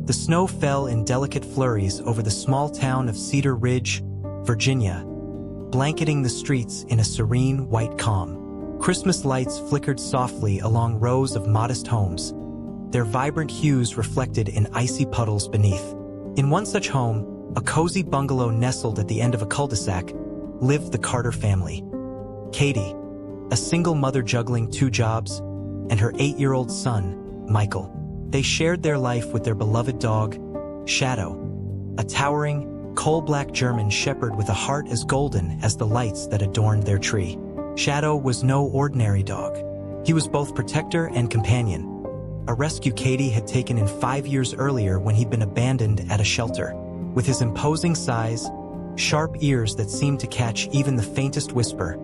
The snow fell in delicate flurries over the small town of Cedar Ridge, Virginia, blanketing the streets in a serene white calm. Christmas lights flickered softly along rows of modest homes, their vibrant hues reflected in icy puddles beneath. In one such home, a cozy bungalow nestled at the end of a cul-de-sac, lived the Carter family. Katie, a single mother juggling 2 jobs, and her 8-year-old son, Michael. They shared their life with their beloved dog, Shadow, a towering, coal-black German shepherd with a heart as golden as the lights that adorned their tree. Shadow was no ordinary dog. He was both protector and companion, a rescue Katie had taken in 5 years earlier when he'd been abandoned at a shelter. With his imposing size, sharp ears that seemed to catch even the faintest whisper,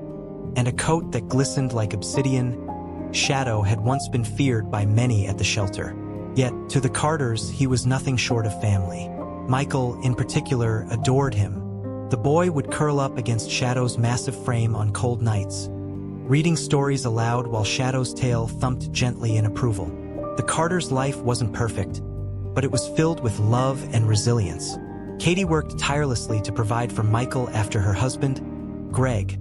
and a coat that glistened like obsidian, Shadow had once been feared by many at the shelter. Yet, to the Carters, he was nothing short of family. Michael, in particular, adored him. The boy would curl up against Shadow's massive frame on cold nights, reading stories aloud while Shadow's tail thumped gently in approval. The Carters' life wasn't perfect, but it was filled with love and resilience. Katie worked tirelessly to provide for Michael after her husband, Greg,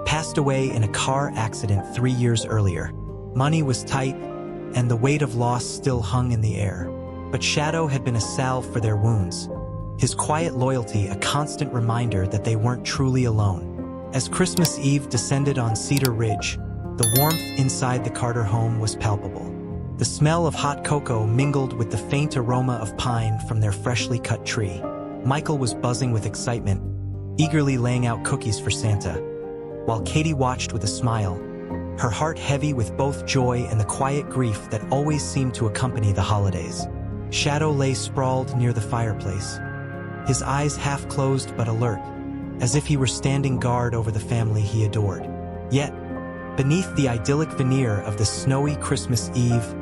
passed away in a car accident 3 years earlier. Money was tight, and the weight of loss still hung in the air. But Shadow had been a salve for their wounds, his quiet loyalty a constant reminder that they weren't truly alone. As Christmas Eve descended on Cedar Ridge, the warmth inside the Carter home was palpable. The smell of hot cocoa mingled with the faint aroma of pine from their freshly cut tree. Michael was buzzing with excitement, eagerly laying out cookies for Santa, while Katie watched with a smile, her heart heavy with both joy and the quiet grief that always seemed to accompany the holidays. Shadow lay sprawled near the fireplace, his eyes half closed but alert, as if he were standing guard over the family he adored. Yet, beneath the idyllic veneer of the snowy Christmas Eve,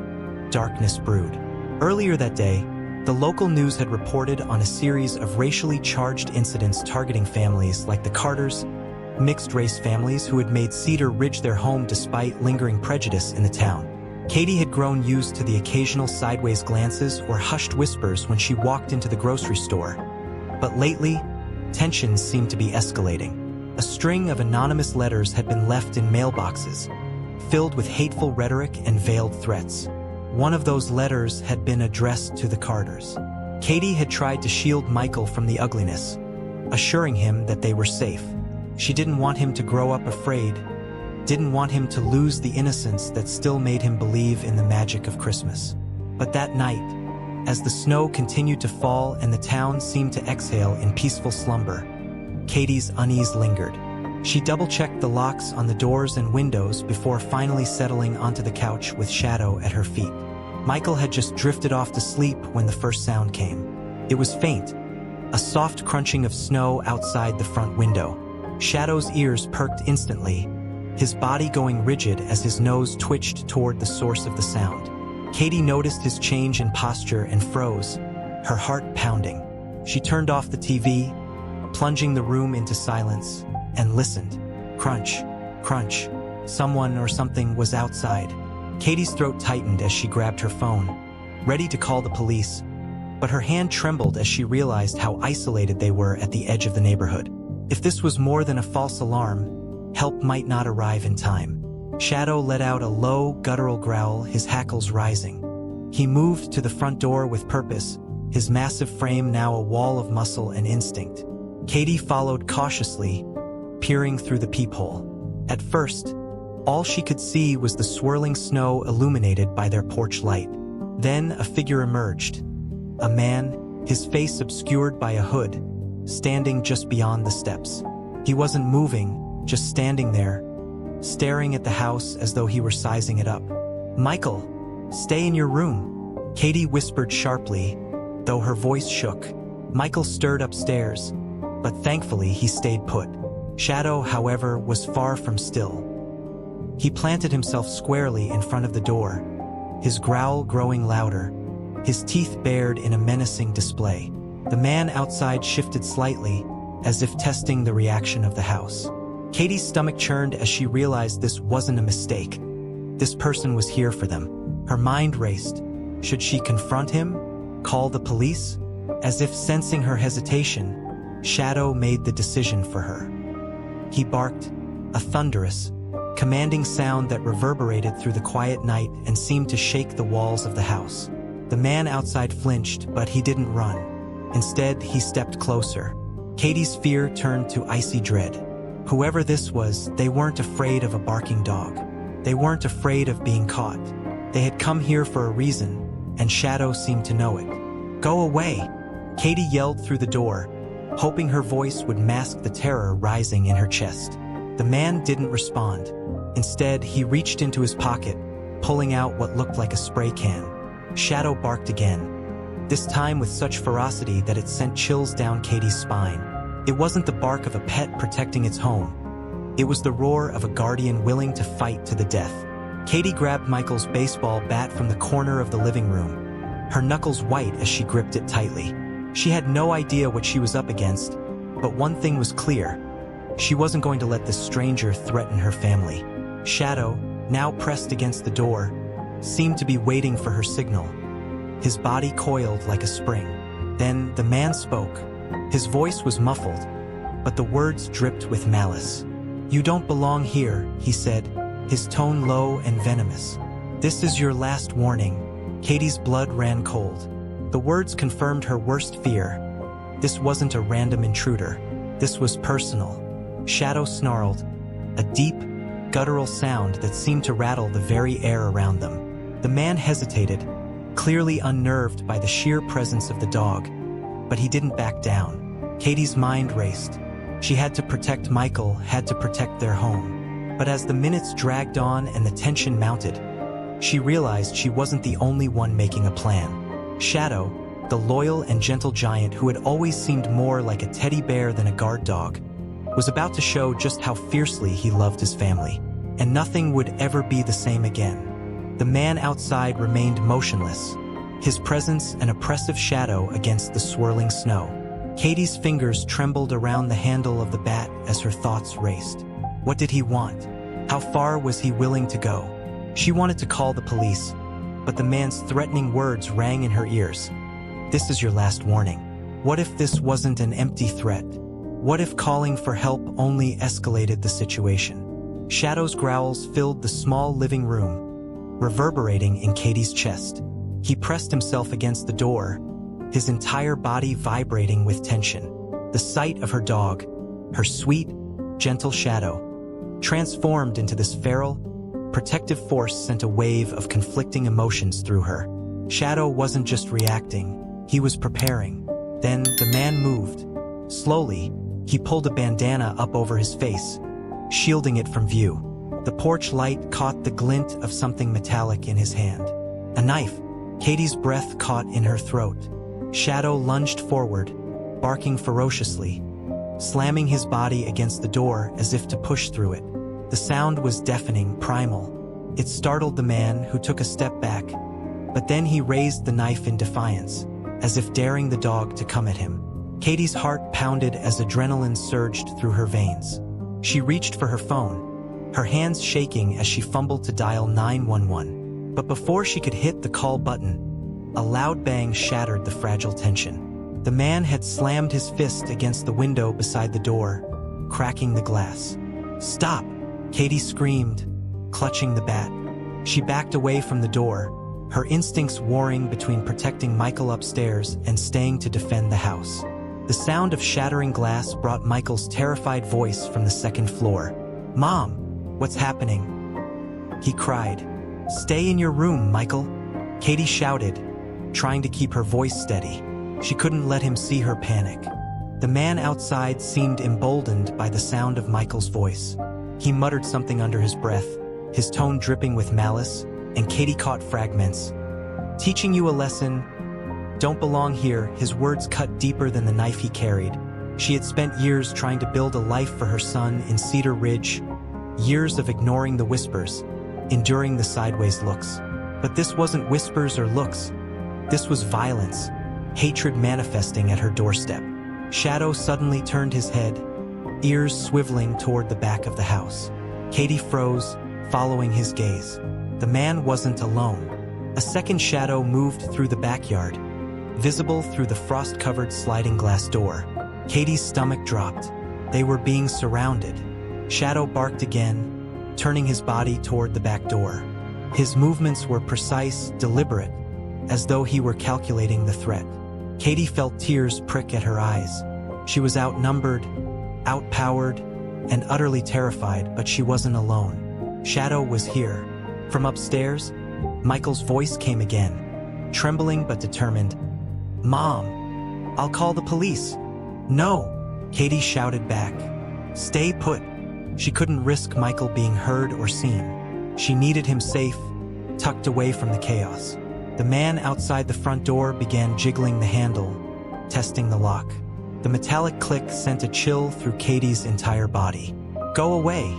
darkness brewed. Earlier that day, the local news had reported on a series of racially charged incidents targeting families like the Carters, mixed-race families who had made Cedar Ridge their home despite lingering prejudice in the town. Katie had grown used to the occasional sideways glances or hushed whispers when she walked into the grocery store. But lately, tensions seemed to be escalating. A string of anonymous letters had been left in mailboxes, filled with hateful rhetoric and veiled threats. One of those letters had been addressed to the Carters. Katie had tried to shield Michael from the ugliness, assuring him that they were safe. She didn't want him to grow up afraid, didn't want him to lose the innocence that still made him believe in the magic of Christmas. But that night, as the snow continued to fall and the town seemed to exhale in peaceful slumber, Katie's unease lingered. She double-checked the locks on the doors and windows before finally settling onto the couch with Shadow at her feet. Michael had just drifted off to sleep when the first sound came. It was faint, a soft crunching of snow outside the front window. Shadow's ears perked instantly, his body going rigid as his nose twitched toward the source of the sound. Katie noticed his change in posture and froze, her heart pounding. She turned off the TV, plunging the room into silence, and listened. Crunch, crunch. Someone or something was outside. Katie's throat tightened as she grabbed her phone, ready to call the police, but her hand trembled as she realized how isolated they were at the edge of the neighborhood. If this was more than a false alarm, help might not arrive in time. Shadow let out a low, guttural growl, his hackles rising. He moved to the front door with purpose, his massive frame now a wall of muscle and instinct. Katie followed cautiously, peering through the peephole. At first, all she could see was the swirling snow illuminated by their porch light. Then a figure emerged. A man, his face obscured by a hood, standing just beyond the steps. He wasn't moving, just standing there, staring at the house as though he were sizing it up. "Michael, stay in your room," Katie whispered sharply, though her voice shook. Michael stirred upstairs, but thankfully he stayed put. Shadow, however, was far from still. He planted himself squarely in front of the door, his growl growing louder, his teeth bared in a menacing display. The man outside shifted slightly, as if testing the reaction of the house. Katie's stomach churned as she realized this wasn't a mistake. This person was here for them. Her mind raced. Should she confront him? Call the police? As if sensing her hesitation, Shadow made the decision for her. He barked, a thunderous, commanding sound that reverberated through the quiet night and seemed to shake the walls of the house. The man outside flinched, but he didn't run. Instead, he stepped closer. Katie's fear turned to icy dread. Whoever this was, they weren't afraid of a barking dog. They weren't afraid of being caught. They had come here for a reason, and Shadow seemed to know it. "Go away!" Katie yelled through the door, hoping her voice would mask the terror rising in her chest. The man didn't respond. Instead, he reached into his pocket, pulling out what looked like a spray can. Shadow barked again, this time with such ferocity that it sent chills down Katie's spine. It wasn't the bark of a pet protecting its home. It was the roar of a guardian willing to fight to the death. Katie grabbed Michael's baseball bat from the corner of the living room, her knuckles white as she gripped it tightly. She had no idea what she was up against, but one thing was clear. She wasn't going to let this stranger threaten her family. Shadow, now pressed against the door, seemed to be waiting for her signal. His body coiled like a spring. Then the man spoke. His voice was muffled, but the words dripped with malice. "You don't belong here," he said, his tone low and venomous. "This is your last warning." Katie's blood ran cold. The words confirmed her worst fear. This wasn't a random intruder. This was personal. Shadow snarled, a deep, guttural sound that seemed to rattle the very air around them. The man hesitated, clearly unnerved by the sheer presence of the dog, but he didn't back down. Katie's mind raced. She had to protect Michael, had to protect their home. But as the minutes dragged on and the tension mounted, she realized she wasn't the only one making a plan. Shadow, the loyal and gentle giant who had always seemed more like a teddy bear than a guard dog, was about to show just how fiercely he loved his family, and nothing would ever be the same again. The man outside remained motionless, his presence an oppressive shadow against the swirling snow. Katie's fingers trembled around the handle of the bat as her thoughts raced. What did he want? How far was he willing to go? She wanted to call the police, but the man's threatening words rang in her ears. "This is your last warning." What if this wasn't an empty threat? What if calling for help only escalated the situation? Shadow's growls filled the small living room, reverberating in Katie's chest. He pressed himself against the door, his entire body vibrating with tension. The sight of her dog, her sweet, gentle Shadow, transformed into this feral, protective force sent a wave of conflicting emotions through her. Shadow wasn't just reacting, he was preparing. Then the man moved. Slowly, he pulled a bandana up over his face, shielding it from view. The porch light caught the glint of something metallic in his hand. A knife. Katie's breath caught in her throat. Shadow lunged forward, barking ferociously, slamming his body against the door as if to push through it. The sound was deafening, primal. It startled the man, who took a step back, but then he raised the knife in defiance, as if daring the dog to come at him. Katie's heart pounded as adrenaline surged through her veins. She reached for her phone, her hands shaking as she fumbled to dial 911. But before she could hit the call button, a loud bang shattered the fragile tension. The man had slammed his fist against the window beside the door, cracking the glass. "Stop!" Katie screamed, clutching the bat. She backed away from the door, her instincts warring between protecting Michael upstairs and staying to defend the house. The sound of shattering glass brought Michael's terrified voice from the second floor. "Mom, what's happening?" he cried. "Stay in your room, Michael," Katie shouted, trying to keep her voice steady. She couldn't let him see her panic. The man outside seemed emboldened by the sound of Michael's voice. He muttered something under his breath, his tone dripping with malice, and Katie caught fragments. "Teaching you a lesson. Don't belong here." His words cut deeper than the knife he carried. She had spent years trying to build a life for her son in Cedar Ridge, years of ignoring the whispers, enduring the sideways looks. But this wasn't whispers or looks. This was violence, hatred manifesting at her doorstep. Shadow suddenly turned his head, ears swiveling toward the back of the house. Katie froze, following his gaze. The man wasn't alone. A second shadow moved through the backyard, visible through the frost-covered sliding glass door. Katie's stomach dropped. They were being surrounded. Shadow barked again, turning his body toward the back door. His movements were precise, deliberate, as though he were calculating the threat. Katie felt tears prick at her eyes. She was outnumbered, outpowered, and utterly terrified, but she wasn't alone. Shadow was here. From upstairs, Michael's voice came again, trembling but determined. "Mom, I'll call the police." "No," Katie shouted back. "Stay put." She couldn't risk Michael being heard or seen. She needed him safe, tucked away from the chaos. The man outside the front door began jiggling the handle, testing the lock. The metallic click sent a chill through Katie's entire body. "Go away,"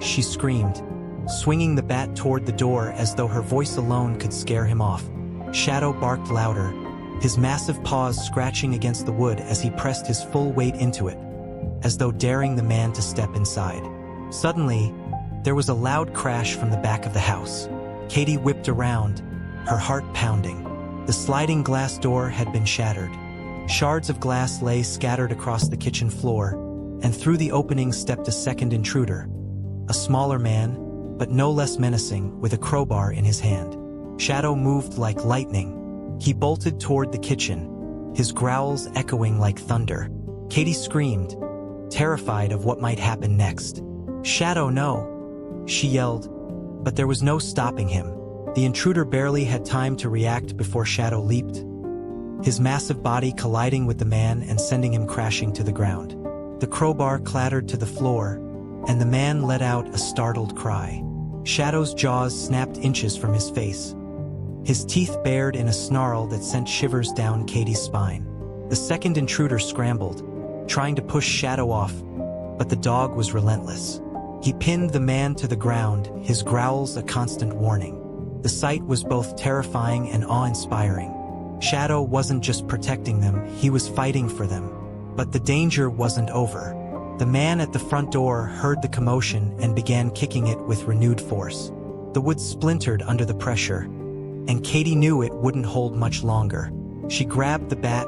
she screamed, swinging the bat toward the door as though her voice alone could scare him off. Shadow barked louder, his massive paws scratching against the wood as he pressed his full weight into it, as though daring the man to step inside. Suddenly, there was a loud crash from the back of the house. Katie whipped around, her heart pounding. The sliding glass door had been shattered. Shards of glass lay scattered across the kitchen floor, and through the opening stepped a second intruder. A smaller man, but no less menacing, with a crowbar in his hand. Shadow moved like lightning. He bolted toward the kitchen, his growls echoing like thunder. Katie screamed, terrified of what might happen next. "Shadow, no!" she yelled, but there was no stopping him. The intruder barely had time to react before Shadow leaped, his massive body colliding with the man and sending him crashing to the ground. The crowbar clattered to the floor, and the man let out a startled cry. Shadow's jaws snapped inches from his face, his teeth bared in a snarl that sent shivers down Katie's spine. The second intruder scrambled, trying to push Shadow off, but the dog was relentless. He pinned the man to the ground, his growls a constant warning. The sight was both terrifying and awe-inspiring. Shadow wasn't just protecting them, he was fighting for them. But the danger wasn't over. The man at the front door heard the commotion and began kicking it with renewed force. The wood splintered under the pressure, and Katie knew it wouldn't hold much longer. She grabbed the bat,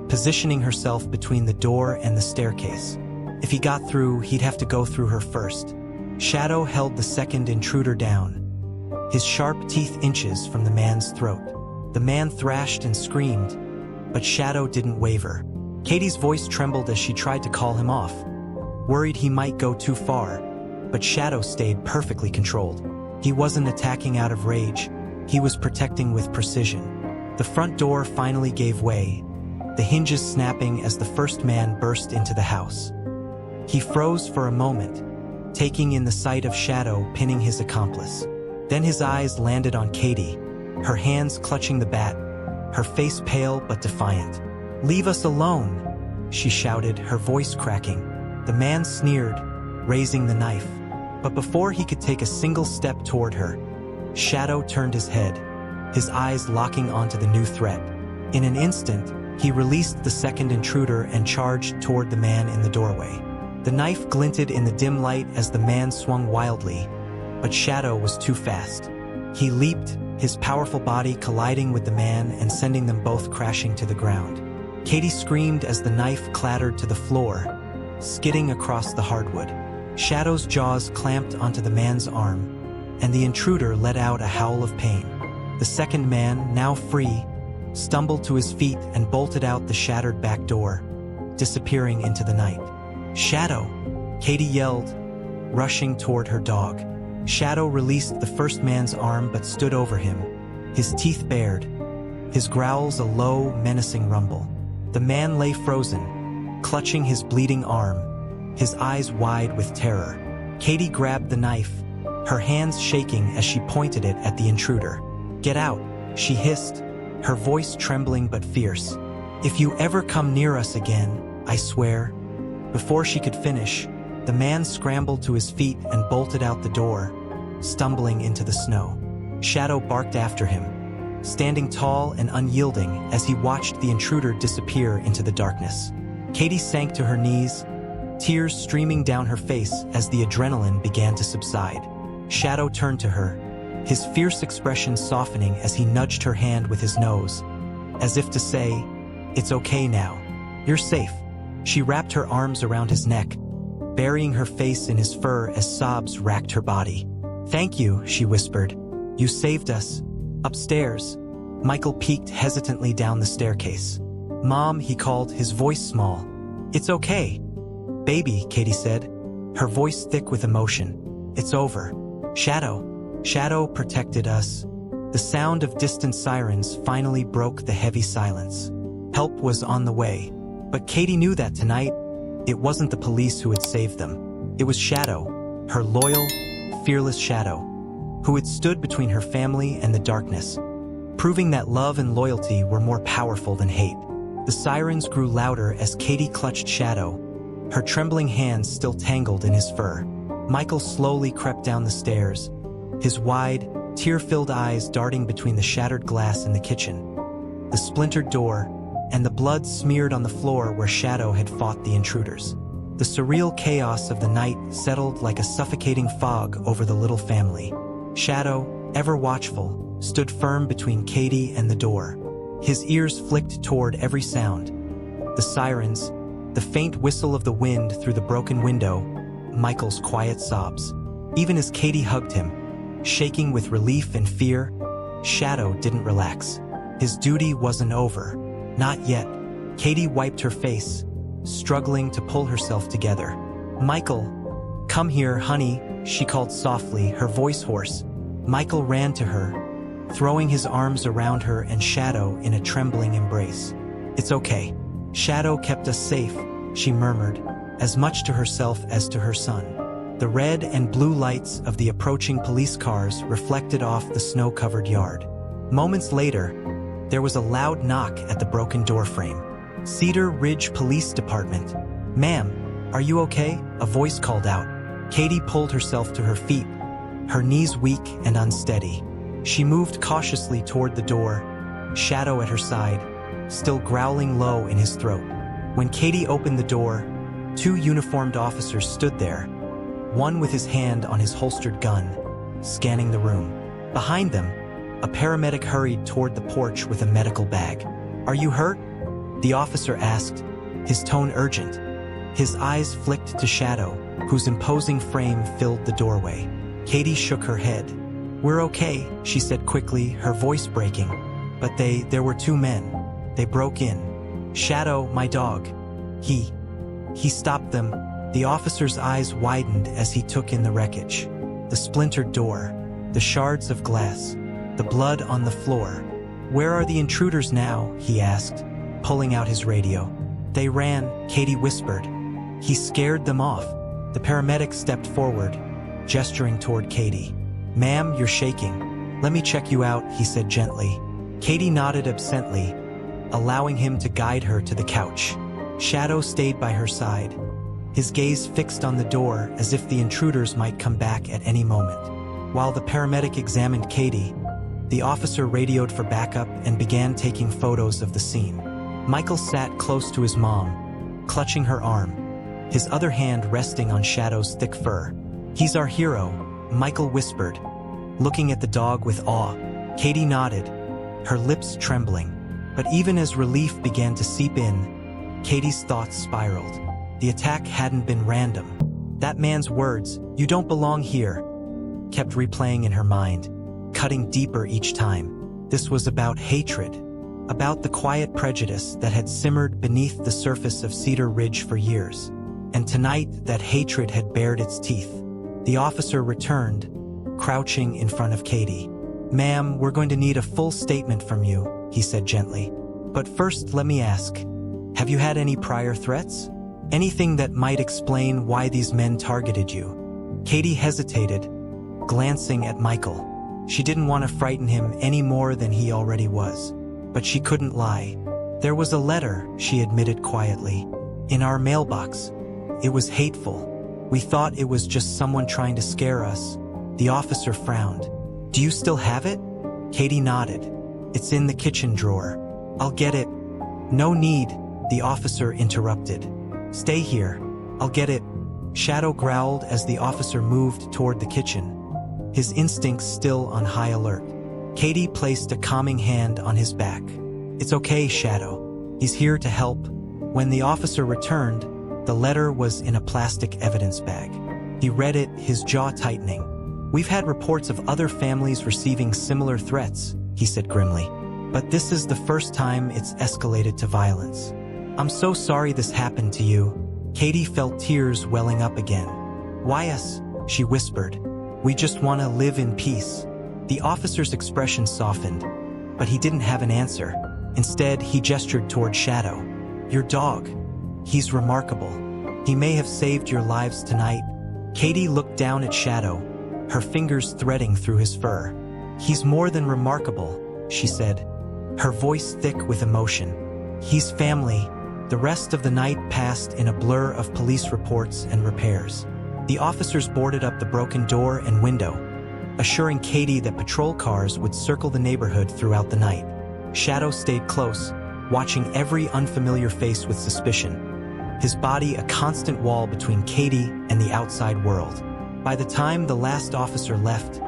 positioning herself between the door and the staircase. If he got through, he'd have to go through her first. Shadow held the second intruder down, his sharp teeth inches from the man's throat. The man thrashed and screamed, but Shadow didn't waver. Katie's voice trembled as she tried to call him off, worried he might go too far, but Shadow stayed perfectly controlled. He wasn't attacking out of rage, he was protecting with precision. The front door finally gave way, the hinges snapping as the first man burst into the house. He froze for a moment, taking in the sight of Shadow pinning his accomplice. Then his eyes landed on Katie, her hands clutching the bat, her face pale but defiant. "Leave us alone," she shouted, her voice cracking. The man sneered, raising the knife. But before he could take a single step toward her, Shadow turned his head, his eyes locking onto the new threat. In an instant, he released the second intruder and charged toward the man in the doorway. The knife glinted in the dim light as the man swung wildly, but Shadow was too fast. He leaped, his powerful body colliding with the man and sending them both crashing to the ground. Katie screamed as the knife clattered to the floor, skidding across the hardwood. Shadow's jaws clamped onto the man's arm, and the intruder let out a howl of pain. The second man, now free, stumbled to his feet and bolted out the shattered back door, disappearing into the night. "Shadow!" Katie yelled, rushing toward her dog. Shadow released the first man's arm but stood over him, his teeth bared, his growls a low, menacing rumble. The man lay frozen, clutching his bleeding arm, his eyes wide with terror. Katie grabbed the knife, her hands shaking as she pointed it at the intruder. "Get out," she hissed, her voice trembling but fierce. "If you ever come near us again, I swear." Before she could finish, the man scrambled to his feet and bolted out the door, stumbling into the snow. Shadow barked after him, standing tall and unyielding as he watched the intruder disappear into the darkness. Katie sank to her knees, tears streaming down her face as the adrenaline began to subside. Shadow turned to her, his fierce expression softening as he nudged her hand with his nose, as if to say, "It's okay now. You're safe." She wrapped her arms around his neck, burying her face in his fur as sobs racked her body. "Thank you," she whispered. "You saved us." Upstairs, Michael peeked hesitantly down the staircase. "Mom," he called, his voice small. "It's okay." "Baby," Katie said, her voice thick with emotion. "It's over. Shadow protected us." The sound of distant sirens finally broke the heavy silence. Help was on the way. But Katie knew that tonight, it wasn't the police who had saved them. It was Shadow, her loyal, fearless Shadow, who had stood between her family and the darkness, proving that love and loyalty were more powerful than hate. The sirens grew louder as Katie clutched Shadow, her trembling hands still tangled in his fur. Michael slowly crept down the stairs, his wide, tear-filled eyes darting between the shattered glass in the kitchen, the splintered door, and the blood smeared on the floor where Shadow had fought the intruders. The surreal chaos of the night settled like a suffocating fog over the little family. Shadow, ever watchful, stood firm between Katie and the door, his ears flicked toward every sound. The sirens, the faint whistle of the wind through the broken window, Michael's quiet sobs. Even as Katie hugged him, shaking with relief and fear, Shadow didn't relax. His duty wasn't over. Not yet. Katie wiped her face, struggling to pull herself together. "Michael, come here, honey," she called softly, her voice hoarse. Michael ran to her, throwing his arms around her and Shadow in a trembling embrace. "It's okay. Shadow kept us safe," she murmured, as much to herself as to her son. The red and blue lights of the approaching police cars reflected off the snow-covered yard. Moments later, there was a loud knock at the broken doorframe. "Cedar Ridge Police Department." "Ma'am, are you okay?" a voice called out. Katie pulled herself to her feet, her knees weak and unsteady. She moved cautiously toward the door, Shadow at her side, still growling low in his throat. When Katie opened the door, two uniformed officers stood there, one with his hand on his holstered gun, scanning the room. Behind them, a paramedic hurried toward the porch with a medical bag. "Are you hurt?" the officer asked, his tone urgent. His eyes flicked to Shadow, whose imposing frame filled the doorway. Katie shook her head. "We're okay," she said quickly, her voice breaking. "But there were two men. They broke in. Shadow, my dog. He stopped them." The officer's eyes widened as he took in the wreckage. The splintered door, the shards of glass, the blood on the floor. "Where are the intruders now?" he asked, pulling out his radio. "They ran," Katie whispered. "He scared them off." The paramedic stepped forward, gesturing toward Katie. "Ma'am, you're shaking. Let me check you out," he said gently. Katie nodded absently, allowing him to guide her to the couch. Shadow stayed by her side, his gaze fixed on the door as if the intruders might come back at any moment. While the paramedic examined Katie, the officer radioed for backup and began taking photos of the scene. Michael sat close to his mom, clutching her arm, his other hand resting on Shadow's thick fur. "He's our hero," Michael whispered, looking at the dog with awe. Katie nodded, her lips trembling. But even as relief began to seep in, Katie's thoughts spiraled. The attack hadn't been random. That man's words, "You don't belong here," kept replaying in her mind, cutting deeper each time. This was about hatred, about the quiet prejudice that had simmered beneath the surface of Cedar Ridge for years. And tonight, that hatred had bared its teeth. The officer returned, crouching in front of Katie. "Ma'am, we're going to need a full statement from you," he said gently. "But first, let me ask, have you had any prior threats? Anything that might explain why these men targeted you?" Katie hesitated, glancing at Michael. She didn't want to frighten him any more than he already was. But she couldn't lie. "There was a letter," she admitted quietly, "in our mailbox. It was hateful. We thought it was just someone trying to scare us." The officer frowned. "Do you still have it?" Katie nodded. "It's in the kitchen drawer. I'll get it." "No need," the officer interrupted. "Stay here. I'll get it." Shadow growled as the officer moved toward the kitchen, his instincts still on high alert. Katie placed a calming hand on his back. "It's okay, Shadow. He's here to help." When the officer returned, the letter was in a plastic evidence bag. He read it, his jaw tightening. "We've had reports of other families receiving similar threats," he said grimly. "But this is the first time it's escalated to violence. I'm so sorry this happened to you." Katie felt tears welling up again. "Why us?" she whispered. "We just want to live in peace." The officer's expression softened, but he didn't have an answer. Instead, he gestured toward Shadow. "Your dog. He's remarkable. He may have saved your lives tonight." Katie looked down at Shadow, her fingers threading through his fur. "He's more than remarkable," she said, her voice thick with emotion. "He's family." The rest of the night passed in a blur of police reports and repairs. The officers boarded up the broken door and window, assuring Katie that patrol cars would circle the neighborhood throughout the night. Shadow stayed close, watching every unfamiliar face with suspicion, his body a constant wall between Katie and the outside world. By the time the last officer left,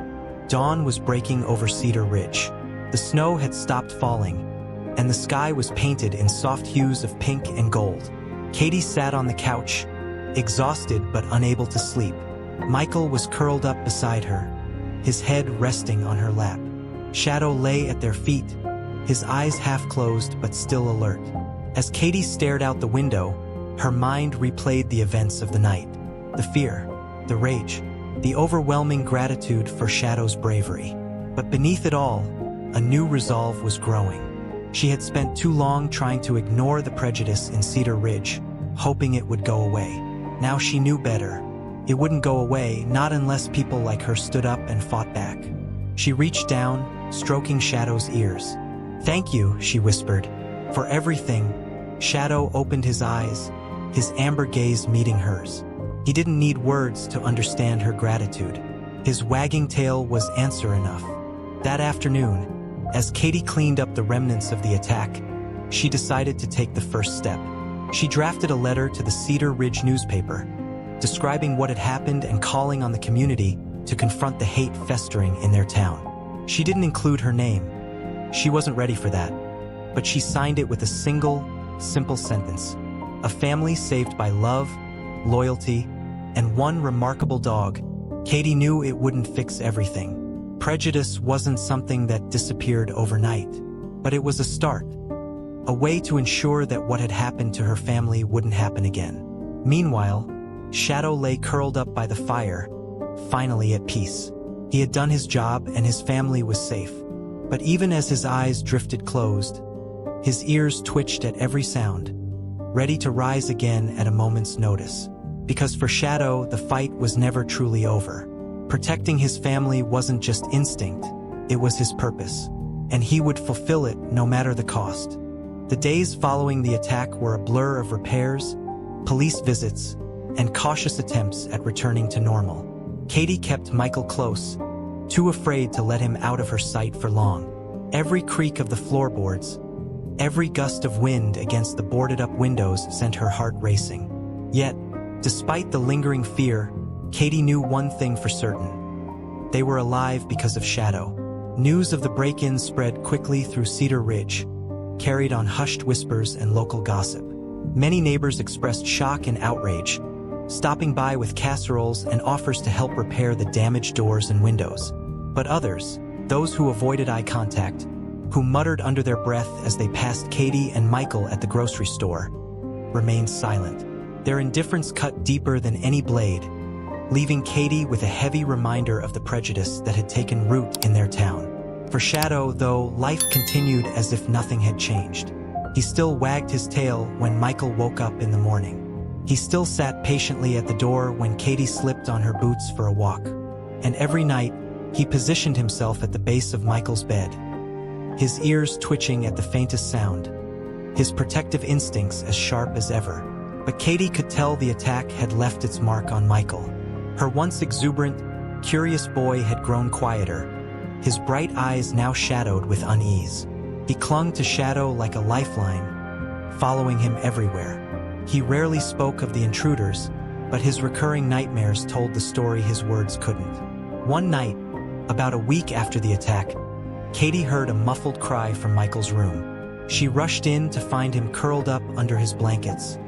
dawn was breaking over Cedar Ridge. The snow had stopped falling, and the sky was painted in soft hues of pink and gold. Katie sat on the couch, exhausted but unable to sleep. Michael was curled up beside her, his head resting on her lap. Shadow lay at their feet, his eyes half closed but still alert. As Katie stared out the window, her mind replayed the events of the night. The fear, the rage, the overwhelming gratitude for Shadow's bravery. But beneath it all, a new resolve was growing. She had spent too long trying to ignore the prejudice in Cedar Ridge, hoping it would go away. Now she knew better. It wouldn't go away, not unless people like her stood up and fought back. She reached down, stroking Shadow's ears. "Thank you," she whispered, "for everything." Shadow opened his eyes, his amber gaze meeting hers. He didn't need words to understand her gratitude. His wagging tail was answer enough. That afternoon, as Katie cleaned up the remnants of the attack, she decided to take the first step. She drafted a letter to the Cedar Ridge newspaper, describing what had happened and calling on the community to confront the hate festering in their town. She didn't include her name. She wasn't ready for that, but she signed it with a single, simple sentence. A family saved by love, loyalty, and one remarkable dog. Katie knew it wouldn't fix everything. Prejudice wasn't something that disappeared overnight, but it was a start, a way to ensure that what had happened to her family wouldn't happen again. Meanwhile, Shadow lay curled up by the fire, finally at peace. He had done his job and his family was safe. But even as his eyes drifted closed, his ears twitched at every sound, ready to rise again at a moment's notice. Because for Shadow, the fight was never truly over. Protecting his family wasn't just instinct, it was his purpose, and he would fulfill it no matter the cost. The days following the attack were a blur of repairs, police visits, and cautious attempts at returning to normal. Katie kept Michael close, too afraid to let him out of her sight for long. Every creak of the floorboards, every gust of wind against the boarded-up windows sent her heart racing. Yet, despite the lingering fear, Katie knew one thing for certain. They were alive because of Shadow. News of the break-ins spread quickly through Cedar Ridge, carried on hushed whispers and local gossip. Many neighbors expressed shock and outrage, stopping by with casseroles and offers to help repair the damaged doors and windows. But others, those who avoided eye contact, who muttered under their breath as they passed Katie and Michael at the grocery store, remained silent. Their indifference cut deeper than any blade, leaving Katie with a heavy reminder of the prejudice that had taken root in their town. For Shadow, though, life continued as if nothing had changed. He still wagged his tail when Michael woke up in the morning. He still sat patiently at the door when Katie slipped on her boots for a walk. And every night, he positioned himself at the base of Michael's bed, his ears twitching at the faintest sound, his protective instincts as sharp as ever. But Katie could tell the attack had left its mark on Michael. Her once exuberant, curious boy had grown quieter, his bright eyes now shadowed with unease. He clung to Shadow like a lifeline, following him everywhere. He rarely spoke of the intruders, but his recurring nightmares told the story his words couldn't. One night, about a week after the attack, Katie heard a muffled cry from Michael's room. She rushed in to find him curled up under his blankets,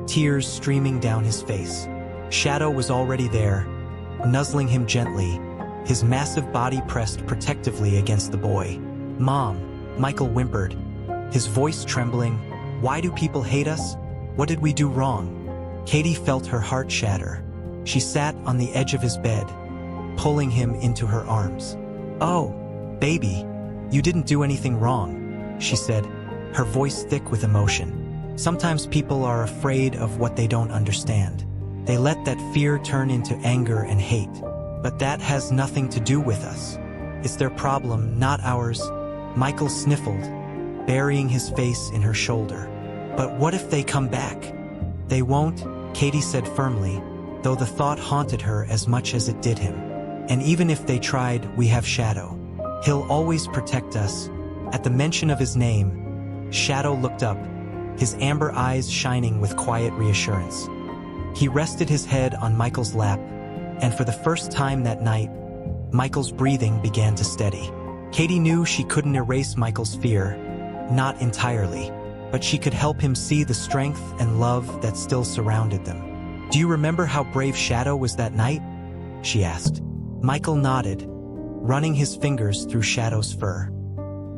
tears streaming down his face. Shadow was already there, nuzzling him gently, his massive body pressed protectively against the boy. "Mom," Michael whimpered, his voice trembling. "Why do people hate us? What did we do wrong?" Katie felt her heart shatter. She sat on the edge of his bed, pulling him into her arms. "Oh, baby, you didn't do anything wrong," she said, her voice thick with emotion. "Sometimes people are afraid of what they don't understand. They let that fear turn into anger and hate. But that has nothing to do with us. It's their problem, not ours." Michael sniffled, burying his face in her shoulder. "But what if they come back?" "They won't," Katie said firmly, though the thought haunted her as much as it did him. "And even if they tried, we have Shadow. He'll always protect us." At the mention of his name, Shadow looked up, his amber eyes shining with quiet reassurance. He rested his head on Michael's lap, and for the first time that night, Michael's breathing began to steady. Katie knew she couldn't erase Michael's fear, not entirely, but she could help him see the strength and love that still surrounded them. "Do you remember how brave Shadow was that night?" she asked. Michael nodded, running his fingers through Shadow's fur.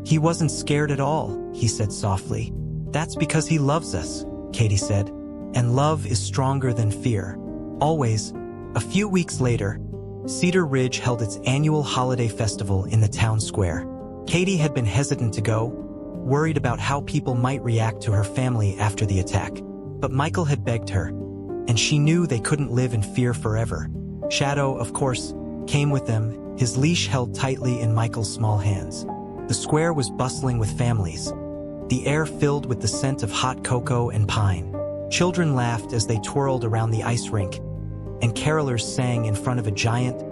"He wasn't scared at all," he said softly. "That's because he loves us," Katie said, "and love is stronger than fear. Always." A few weeks later, Cedar Ridge held its annual holiday festival in the town square. Katie had been hesitant to go, worried about how people might react to her family after the attack. But Michael had begged her, and she knew they couldn't live in fear forever. Shadow, of course, came with them, his leash held tightly in Michael's small hands. The square was bustling with families, the air filled with the scent of hot cocoa and pine. Children laughed as they twirled around the ice rink, and carolers sang in front of a giant,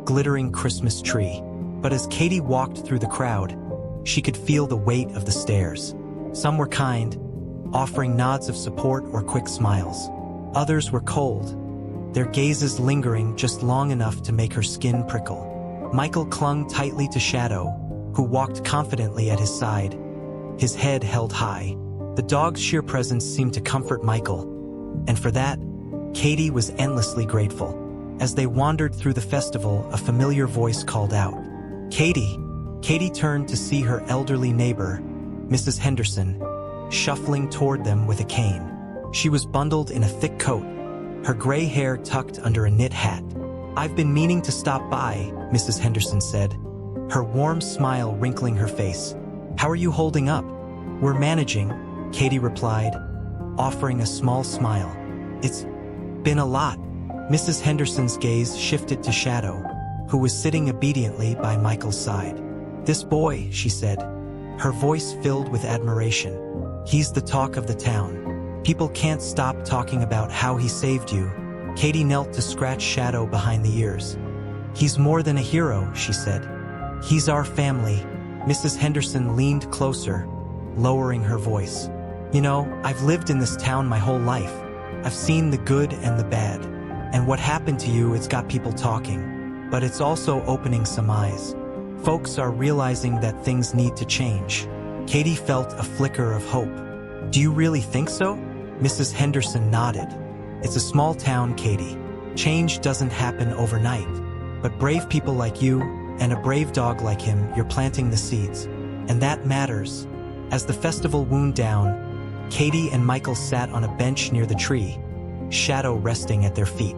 glittering Christmas tree. But as Katie walked through the crowd, she could feel the weight of the stares. Some were kind, offering nods of support or quick smiles. Others were cold, their gazes lingering just long enough to make her skin prickle. Michael clung tightly to Shadow, who walked confidently at his side, his head held high. The dog's sheer presence seemed to comfort Michael, and for that, Katie was endlessly grateful. As they wandered through the festival, a familiar voice called out, "Katie!" Katie turned to see her elderly neighbor, Mrs. Henderson, shuffling toward them with a cane. She was bundled in a thick coat, her gray hair tucked under a knit hat. "I've been meaning to stop by," Mrs. Henderson said, her warm smile wrinkling her face. "How are you holding up?" "We're managing," Katie replied, offering a small smile. "It's been a lot." Mrs. Henderson's gaze shifted to Shadow, who was sitting obediently by Michael's side. "This boy," she said, her voice filled with admiration. "He's the talk of the town. People can't stop talking about how he saved you." Katie knelt to scratch Shadow behind the ears. "He's more than a hero," she said. "He's our family." Mrs. Henderson leaned closer, lowering her voice. "You know, I've lived in this town my whole life. I've seen the good and the bad. And what happened to you, it's got people talking. But it's also opening some eyes. Folks are realizing that things need to change." Katie felt a flicker of hope. "Do you really think so?" Mrs. Henderson nodded. "It's a small town, Katie. Change doesn't happen overnight. But brave people like you, and a brave dog like him, you're planting the seeds. And that matters." As the festival wound down, Katie and Michael sat on a bench near the tree, Shadow resting at their feet.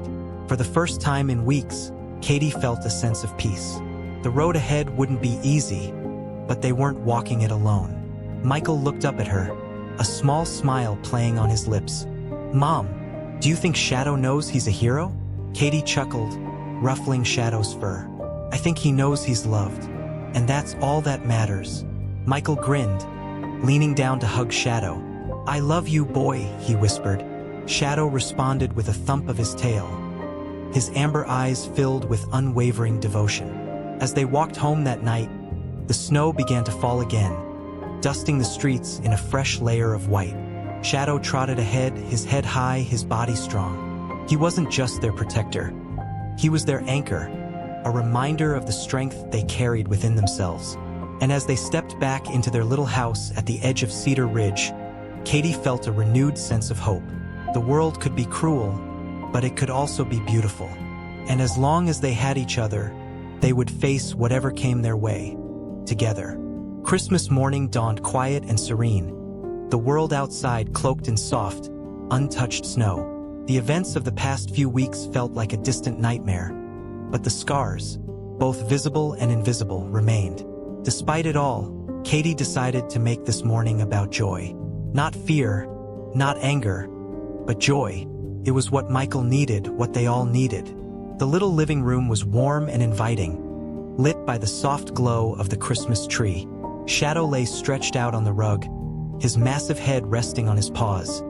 For the first time in weeks, Katie felt a sense of peace. The road ahead wouldn't be easy, but they weren't walking it alone. Michael looked up at her, a small smile playing on his lips. "Mom, do you think Shadow knows he's a hero?" Katie chuckled, ruffling Shadow's fur. "I think he knows he's loved, and that's all that matters." Michael grinned, leaning down to hug Shadow. "I love you, boy," he whispered. Shadow responded with a thump of his tail, his amber eyes filled with unwavering devotion. As they walked home that night, the snow began to fall again, dusting the streets in a fresh layer of white. Shadow trotted ahead, his head high, his body strong. He wasn't just their protector. He was their anchor, a reminder of the strength they carried within themselves. And as they stepped back into their little house at the edge of Cedar Ridge, Katie felt a renewed sense of hope. The world could be cruel, but it could also be beautiful. And as long as they had each other, they would face whatever came their way, together. Christmas morning dawned quiet and serene, the world outside cloaked in soft, untouched snow. The events of the past few weeks felt like a distant nightmare, but the scars, both visible and invisible, remained. Despite it all, Katie decided to make this morning about joy. Not fear, not anger, but joy. It was what Michael needed, what they all needed. The little living room was warm and inviting, lit by the soft glow of the Christmas tree. Shadow lay stretched out on the rug, his massive head resting on his paws,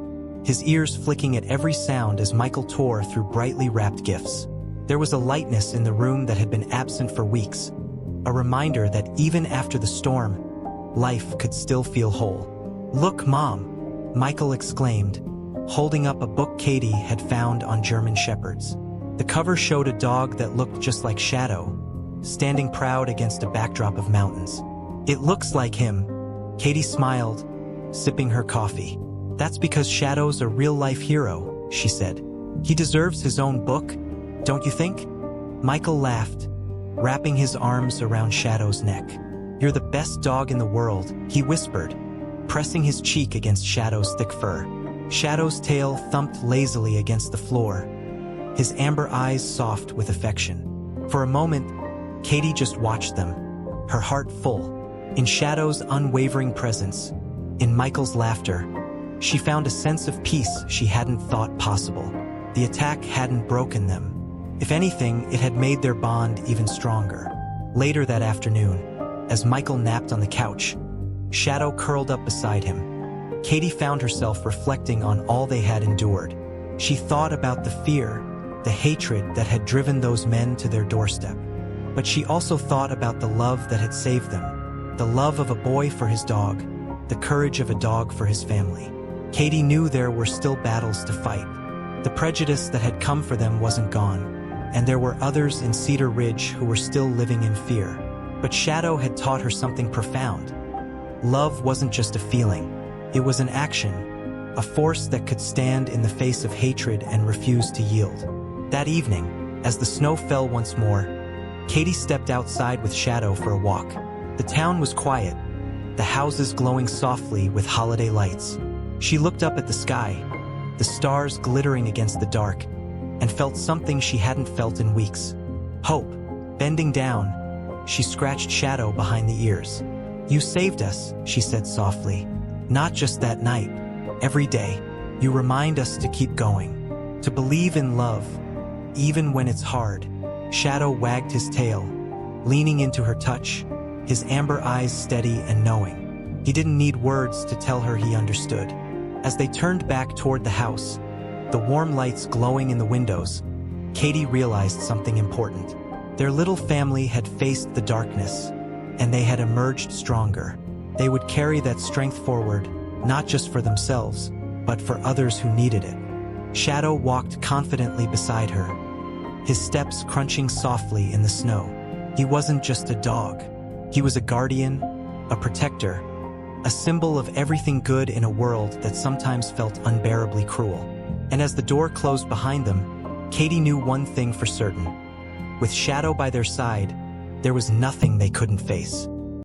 his ears flicking at every sound as Michael tore through brightly wrapped gifts. There was a lightness in the room that had been absent for weeks, a reminder that even after the storm, life could still feel whole. "Look, Mom," Michael exclaimed, holding up a book Katie had found on German Shepherds. The cover showed a dog that looked just like Shadow, standing proud against a backdrop of mountains. "It looks like him," Katie smiled, sipping her coffee. "That's because Shadow's a real-life hero," she said. "He deserves his own book, don't you think?" Michael laughed, wrapping his arms around Shadow's neck. "You're the best dog in the world," he whispered, pressing his cheek against Shadow's thick fur. Shadow's tail thumped lazily against the floor, his amber eyes soft with affection. For a moment, Katie just watched them, her heart full. In Shadow's unwavering presence, in Michael's laughter, she found a sense of peace she hadn't thought possible. The attack hadn't broken them. If anything, it had made their bond even stronger. Later that afternoon, as Michael napped on the couch, Shadow curled up beside him. Katie found herself reflecting on all they had endured. She thought about the fear, the hatred that had driven those men to their doorstep. But she also thought about the love that had saved them, the love of a boy for his dog, the courage of a dog for his family. Katie knew there were still battles to fight. The prejudice that had come for them wasn't gone, and there were others in Cedar Ridge who were still living in fear. But Shadow had taught her something profound. Love wasn't just a feeling. It was an action, a force that could stand in the face of hatred and refuse to yield. That evening, as the snow fell once more, Katie stepped outside with Shadow for a walk. The town was quiet, the houses glowing softly with holiday lights. She looked up at the sky, the stars glittering against the dark, and felt something she hadn't felt in weeks. Hope. Bending down, she scratched Shadow behind the ears. "You saved us," she said softly. "Not just that night. Every day, you remind us to keep going, to believe in love, even when it's hard." Shadow wagged his tail, leaning into her touch, his amber eyes steady and knowing. He didn't need words to tell her he understood. As they turned back toward the house, the warm lights glowing in the windows, Katie realized something important. Their little family had faced the darkness, and they had emerged stronger. They would carry that strength forward, not just for themselves, but for others who needed it. Shadow walked confidently beside her, his steps crunching softly in the snow. He wasn't just a dog. He was a guardian, a protector, a symbol of everything good in a world that sometimes felt unbearably cruel. And as the door closed behind them, Katie knew one thing for certain. With Shadow by their side, there was nothing they couldn't face.